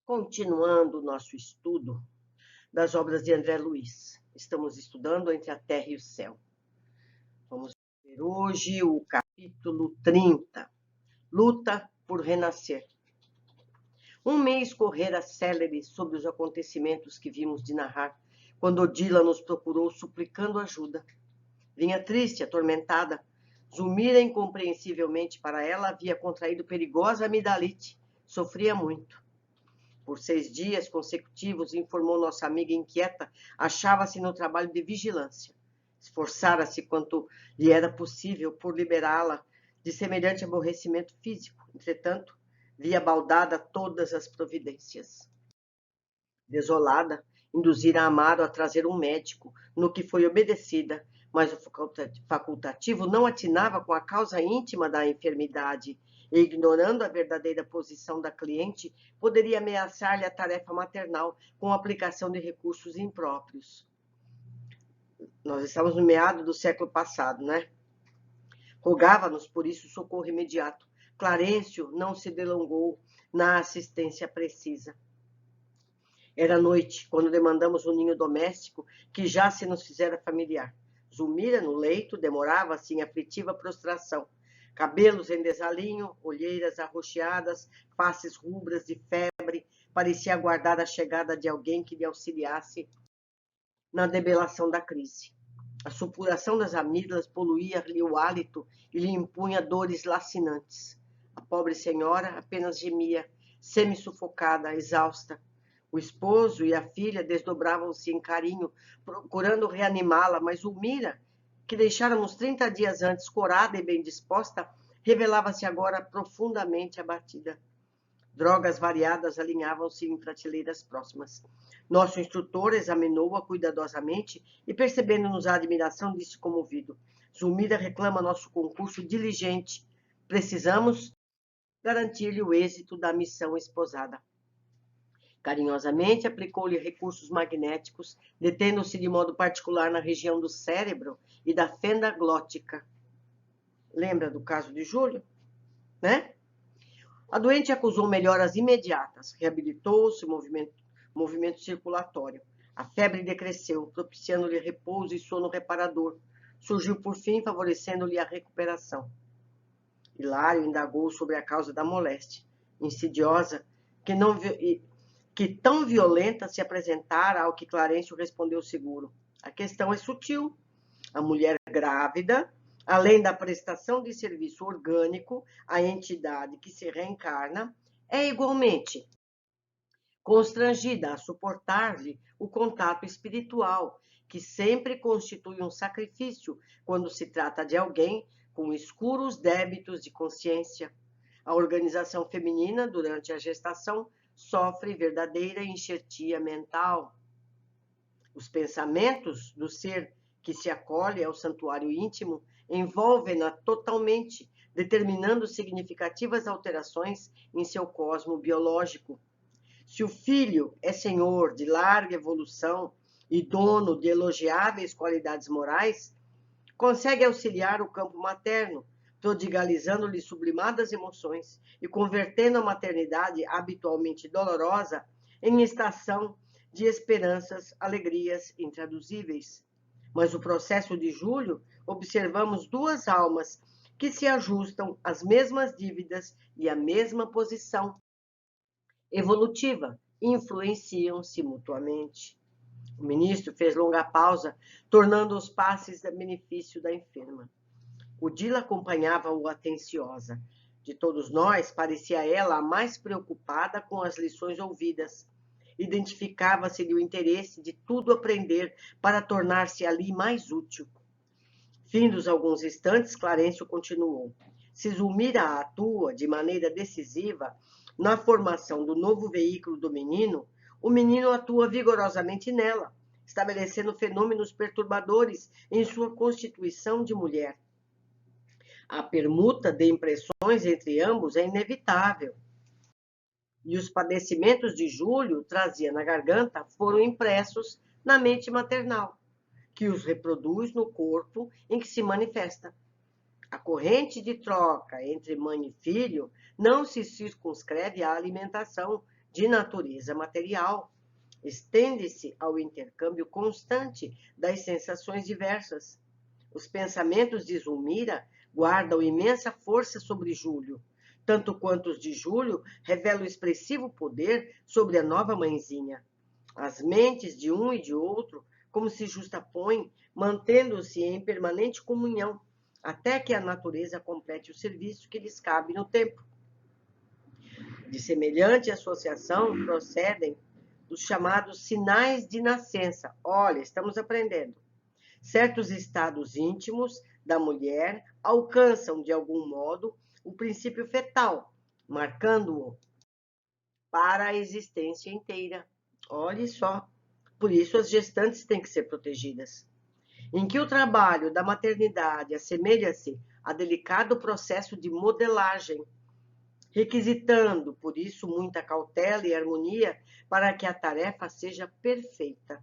Continuando o nosso estudo das obras de André Luiz. Estamos estudando Entre a Terra e o Céu. Vamos ver hoje o capítulo 30, Luta por Renascer. Um mês correra célere sobre os acontecimentos que vimos de narrar, quando Odila nos procurou suplicando ajuda. Vinha triste, atormentada. Zulmira, incompreensivelmente para ela, havia contraído perigosa amidalite. Sofria muito. Por 6 dias consecutivos, informou nossa amiga inquieta, achava-se no trabalho de vigilância. Esforçara-se quanto lhe era possível por liberá-la de semelhante aborrecimento físico. Entretanto, via baldada todas as providências. Desolada, induzira Amaro a trazer um médico, no que foi obedecida, mas o facultativo não atinava com a causa íntima da enfermidade e, ignorando a verdadeira posição da cliente, poderia ameaçar-lhe a tarefa maternal com a aplicação de recursos impróprios. Nós estamos no meado do século passado, né? Rogava-nos, por isso, socorro imediato. Clarencio não se delongou na assistência precisa. Era noite, quando demandamos um ninho doméstico que já se nos fizera familiar. Zulmira, no leito, demorava-se em aflitiva prostração. Cabelos em desalinho, olheiras arroxeadas, faces rubras de febre, parecia aguardar a chegada de alguém que lhe auxiliasse na debelação da crise. A supuração das amígdalas poluía-lhe o hálito e lhe impunha dores lacinantes. A pobre senhora apenas gemia, semi-sufocada, exausta. O esposo e a filha desdobravam-se em carinho, procurando reanimá-la, mas Zulmira, que deixáramos 30 dias antes corada e bem disposta, revelava-se agora profundamente abatida. Drogas variadas alinhavam-se em prateleiras próximas. Nosso instrutor examinou-a cuidadosamente e, percebendo-nos a admiração, disse comovido: Zulmira reclama nosso concurso diligente. Precisamos garantir-lhe o êxito da missão esposada. Carinhosamente aplicou-lhe recursos magnéticos, detendo-se de modo particular na região do cérebro e da fenda glótica. Lembra do caso de Júlio? Né? A doente acusou melhoras imediatas, reabilitou-se, movimento circulatório. A febre decresceu, propiciando-lhe repouso e sono reparador. Surgiu, por fim, favorecendo-lhe a recuperação. Hilário indagou sobre a causa da moléstia, insidiosa, que tão violenta se apresentara, ao que Clarencio respondeu seguro. A questão é sutil. A mulher grávida, além da prestação de serviço orgânico à entidade que se reencarna, é igualmente constrangida a suportar-lhe o contato espiritual, que sempre constitui um sacrifício quando se trata de alguém com escuros débitos de consciência. A organização feminina, durante a gestação, sofre verdadeira enxertia mental. Os pensamentos do ser que se acolhe ao santuário íntimo envolvem-na totalmente, determinando significativas alterações em seu cosmo biológico. Se o filho é senhor de larga evolução e dono de elogiáveis qualidades morais, consegue auxiliar o campo materno, prodigalizando-lhe sublimadas emoções e convertendo a maternidade habitualmente dolorosa em estação de esperanças, alegrias intraduzíveis. Mas o processo de Júlio, observamos 2 almas que se ajustam às mesmas dívidas e à mesma posição evolutiva, influenciam-se mutuamente. O ministro fez longa pausa, tornando os passes a benefício da enferma. Odila acompanhava-o atenciosa. De todos nós, parecia ela a mais preocupada com as lições ouvidas. Identificava-se-lhe o interesse de tudo aprender para tornar-se ali mais útil. Findos alguns instantes, Clarencio continuou. Se Zulmira atua de maneira decisiva na formação do novo veículo do menino, o menino atua vigorosamente nela, estabelecendo fenômenos perturbadores em sua constituição de mulher. A permuta de impressões entre ambos é inevitável. E os padecimentos de Júlio trazia na garganta foram impressos na mente maternal, que os reproduz no corpo em que se manifesta. A corrente de troca entre mãe e filho não se circunscreve à alimentação de natureza material, estende-se ao intercâmbio constante das sensações diversas. Os pensamentos de Zulmira guardam imensa força sobre Júlio, tanto quanto os de Júlio revelam expressivo poder sobre a nova mãezinha. As mentes de um e de outro, como se justapõem, mantendo-se em permanente comunhão, até que a natureza complete o serviço que lhes cabe no tempo. De semelhante associação procedem os chamados sinais de nascença. Olha, estamos aprendendo. Certos estados íntimos da mulher alcançam, de algum modo, o princípio fetal, marcando-o para a existência inteira. Olhe só. Por isso, as gestantes têm que ser protegidas. Em que o trabalho da maternidade assemelha-se a delicado processo de modelagem, requisitando, por isso, muita cautela e harmonia para que a tarefa seja perfeita.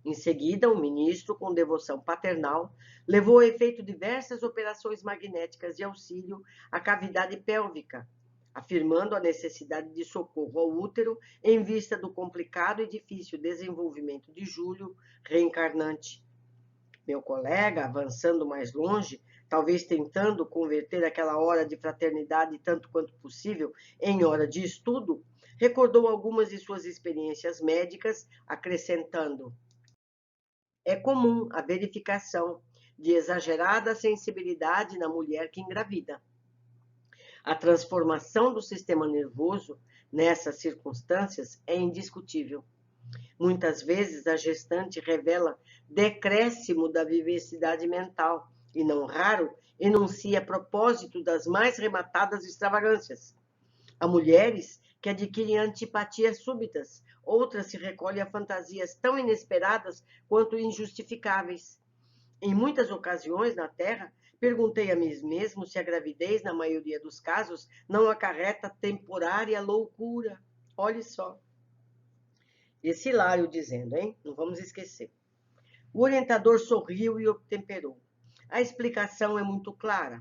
Em seguida, o ministro, com devoção paternal, levou a efeito diversas operações magnéticas de auxílio à cavidade pélvica, afirmando a necessidade de socorro ao útero em vista do complicado e difícil desenvolvimento de Júlio reencarnante. Meu colega, avançando mais longe, talvez tentando converter aquela hora de fraternidade tanto quanto possível em hora de estudo, recordou algumas de suas experiências médicas, acrescentando: é comum a verificação de exagerada sensibilidade na mulher que engravida. A transformação do sistema nervoso nessas circunstâncias é indiscutível. Muitas vezes a gestante revela decréscimo da vivacidade mental e, não raro, enuncia propósito das mais rematadas extravagâncias. Há mulheres que adquirem antipatias súbitas, outras se recolhem a fantasias tão inesperadas quanto injustificáveis. Em muitas ocasiões na Terra, perguntei a mim mesmo se a gravidez, na maioria dos casos, não acarreta temporária loucura. Olhe só. Esse Hilário dizendo, hein? Não vamos esquecer. O orientador sorriu e obtemperou. A explicação é muito clara.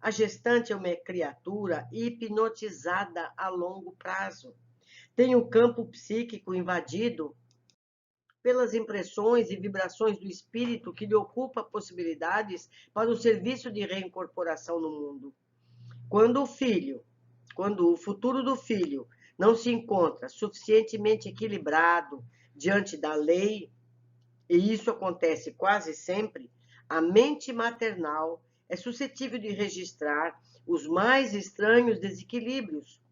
A gestante é uma criatura hipnotizada a longo prazo. Tem o campo psíquico invadido pelas impressões e vibrações do espírito que lhe ocupa possibilidades para o serviço de reincorporação no mundo. Quando o futuro do filho não se encontra suficientemente equilibrado diante da lei, e isso acontece quase sempre, a mente maternal é suscetível de registrar os mais estranhos desequilíbrios,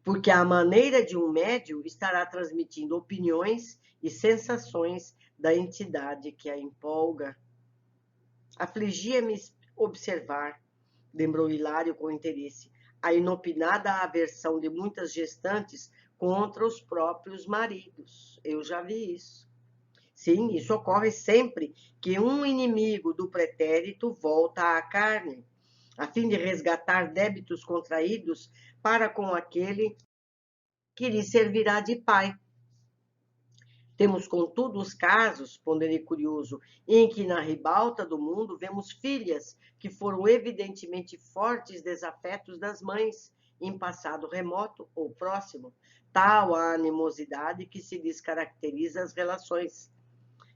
porque à maneira de um médium estará transmitindo opiniões e sensações da entidade que a empolga. Afligia-me observar, lembrou Hilário com interesse, a inopinada aversão de muitas gestantes contra os próprios maridos. Eu já vi isso. Sim, isso ocorre sempre que um inimigo do pretérito volta à carne, a fim de resgatar débitos contraídos para com aquele que lhe servirá de pai. Temos, contudo, os casos, ponderei curioso, em que na ribalta do mundo vemos filhas que foram evidentemente fortes desafetos das mães, em passado remoto ou próximo, tal a animosidade que se lhes caracteriza as relações.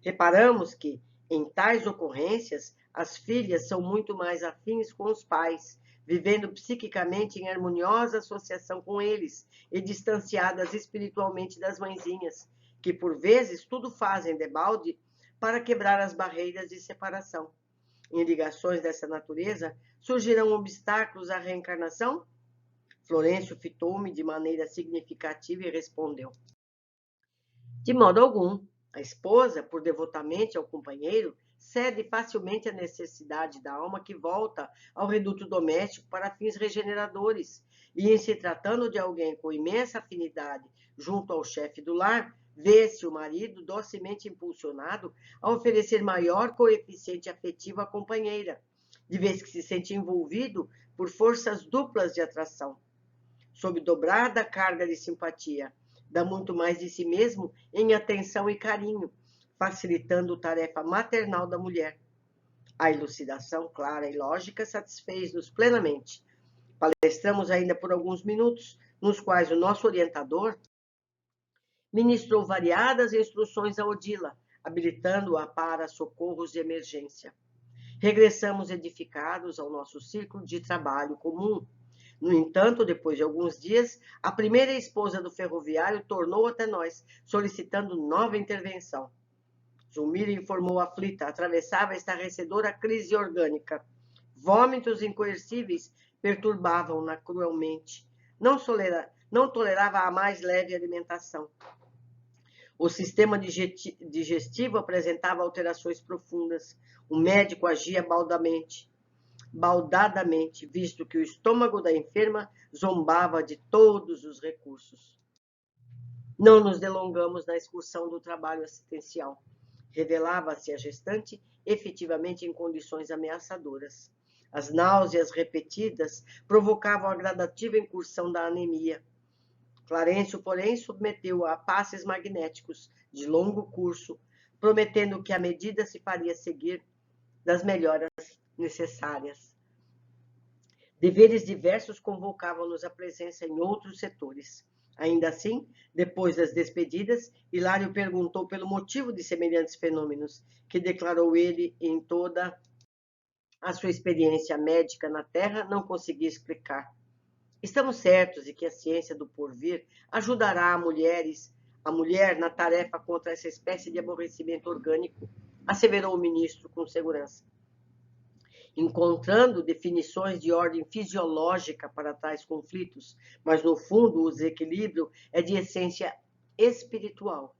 Reparamos que, em tais ocorrências, as filhas são muito mais afins com os pais, vivendo psiquicamente em harmoniosa associação com eles e distanciadas espiritualmente das mãezinhas, que por vezes tudo fazem debalde para quebrar as barreiras de separação. Em ligações dessa natureza, surgirão obstáculos à reencarnação? Florencio fitou-me de maneira significativa e respondeu: de modo algum. A esposa, por devotamento ao companheiro, cede facilmente à necessidade da alma que volta ao reduto doméstico para fins regeneradores, e em se tratando de alguém com imensa afinidade junto ao chefe do lar, vê-se o marido docemente impulsionado a oferecer maior coeficiente afetivo à companheira, de vez que se sente envolvido por forças duplas de atração. Sob dobrada carga de simpatia, dá muito mais de si mesmo em atenção e carinho, facilitando a tarefa maternal da mulher. A elucidação clara e lógica satisfez-nos plenamente. Palestramos ainda por alguns minutos nos quais o nosso orientador ministrou variadas instruções a Odila, habilitando-a para socorros de emergência. Regressamos edificados ao nosso círculo de trabalho comum. No entanto, depois de alguns dias, a primeira esposa do ferroviário tornou até nós, solicitando nova intervenção. Zulmira informou aflita, atravessava estarrecedora crise orgânica. Vômitos incoercíveis perturbavam-na cruelmente. Não tolerava a mais leve alimentação. O sistema digestivo apresentava alterações profundas. O médico agia baldadamente, visto que o estômago da enferma zombava de todos os recursos. Não nos delongamos na excursão do trabalho assistencial. Revelava-se a gestante efetivamente em condições ameaçadoras. As náuseas repetidas provocavam a gradativa incursão da anemia. Clarencio, porém, submeteu-a a passes magnéticos de longo curso, prometendo que a medida se faria seguir das melhoras necessárias. Deveres diversos convocavam-nos à presença em outros setores. Ainda assim, depois das despedidas, Hilário perguntou pelo motivo de semelhantes fenômenos, que declarou ele em toda a sua experiência médica na Terra não conseguia explicar. Estamos certos de que a ciência do porvir ajudará a mulher na tarefa contra essa espécie de aborrecimento orgânico, asseverou o ministro com segurança. Encontrando definições de ordem fisiológica para tais conflitos, mas no fundo o desequilíbrio é de essência espiritual.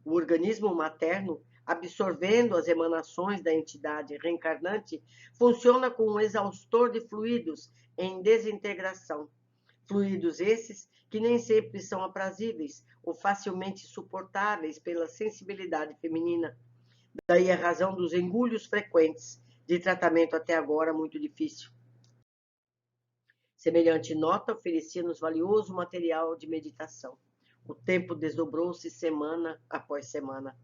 O organismo materno, absorvendo as emanações da entidade reencarnante, funciona como um exaustor de fluidos em desintegração. Fluidos esses que nem sempre são aprazíveis ou facilmente suportáveis pela sensibilidade feminina. Daí a razão dos engulhos frequentes, de tratamento até agora muito difícil. Semelhante nota oferecia-nos valioso material de meditação. O tempo desdobrou-se semana após semana.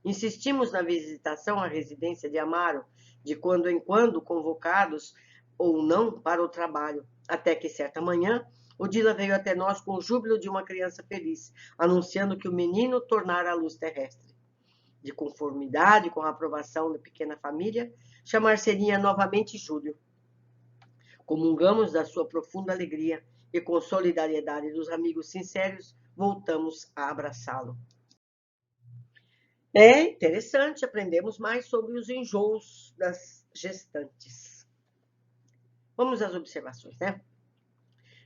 Insistimos na visitação à residência de Amaro, de quando em quando convocados ou não para o trabalho, até que certa manhã Odila veio até nós com o júbilo de uma criança feliz, anunciando que o menino tornara a luz terrestre. De conformidade com a aprovação da pequena família, chamar-se-ia novamente Júlio. Comungamos da sua profunda alegria e com solidariedade dos amigos sinceros, voltamos a abraçá-lo. É interessante, aprendemos mais sobre os enjoos das gestantes. Vamos às observações, né?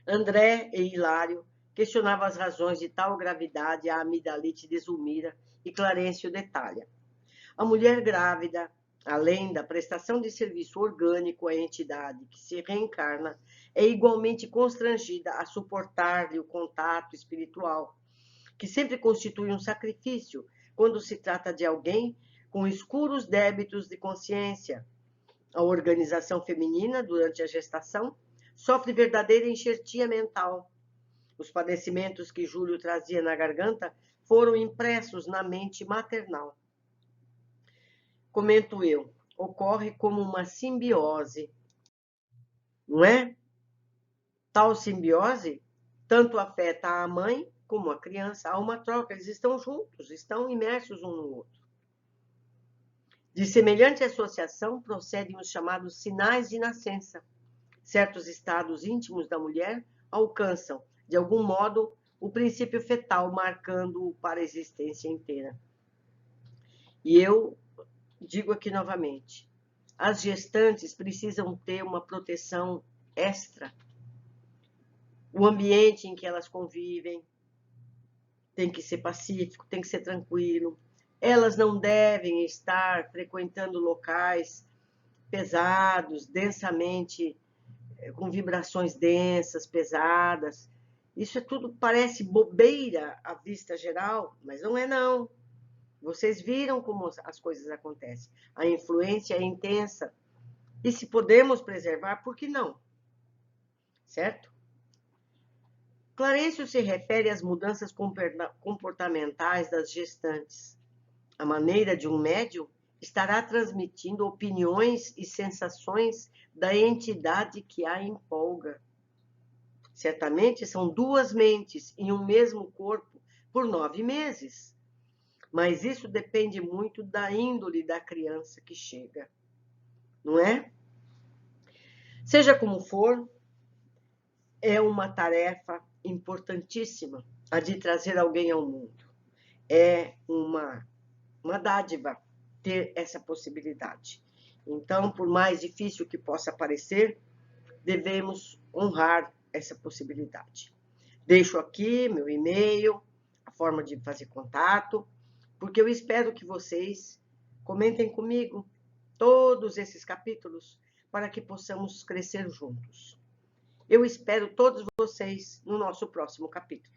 André e Hilário questionavam as razões de tal gravidade à amidalite de Zulmira e Clarencio detalha. A mulher grávida, além da prestação de serviço orgânico à entidade que se reencarna, é igualmente constrangida a suportar-lhe o contato espiritual, que sempre constitui um sacrifício quando se trata de alguém com escuros débitos de consciência. A organização feminina, durante a gestação, sofre verdadeira enxertia mental. Os padecimentos que Júlio trazia na garganta foram impressos na mente maternal. Comento eu, ocorre como uma simbiose, não é? Tal simbiose tanto afeta a mãe como a criança. Há uma troca, eles estão juntos, estão imersos um no outro. De semelhante associação procedem os chamados sinais de nascença. Certos estados íntimos da mulher alcançam, de algum modo, o princípio fetal, marcando-o para a existência inteira. E eu digo aqui novamente, as gestantes precisam ter uma proteção extra. O ambiente em que elas convivem tem que ser pacífico, tem que ser tranquilo. Elas não devem estar frequentando locais pesados, densamente, com vibrações densas, pesadas. Isso é tudo, parece bobeira à vista geral, mas não é não. Vocês viram como as coisas acontecem. A influência é intensa. E se podemos preservar, por que não? Certo? Clarencio se refere às mudanças comportamentais das gestantes. A maneira de um médium estará transmitindo opiniões e sensações da entidade que a empolga. Certamente são duas mentes em um mesmo corpo por 9 meses. Mas isso depende muito da índole da criança que chega, não é? Seja como for, é uma tarefa importantíssima a de trazer alguém ao mundo. É uma dádiva ter essa possibilidade. Então, por mais difícil que possa parecer, devemos honrar essa possibilidade. Deixo aqui meu e-mail, a forma de fazer contato, porque eu espero que vocês comentem comigo todos esses capítulos para que possamos crescer juntos. Eu espero todos vocês no nosso próximo capítulo.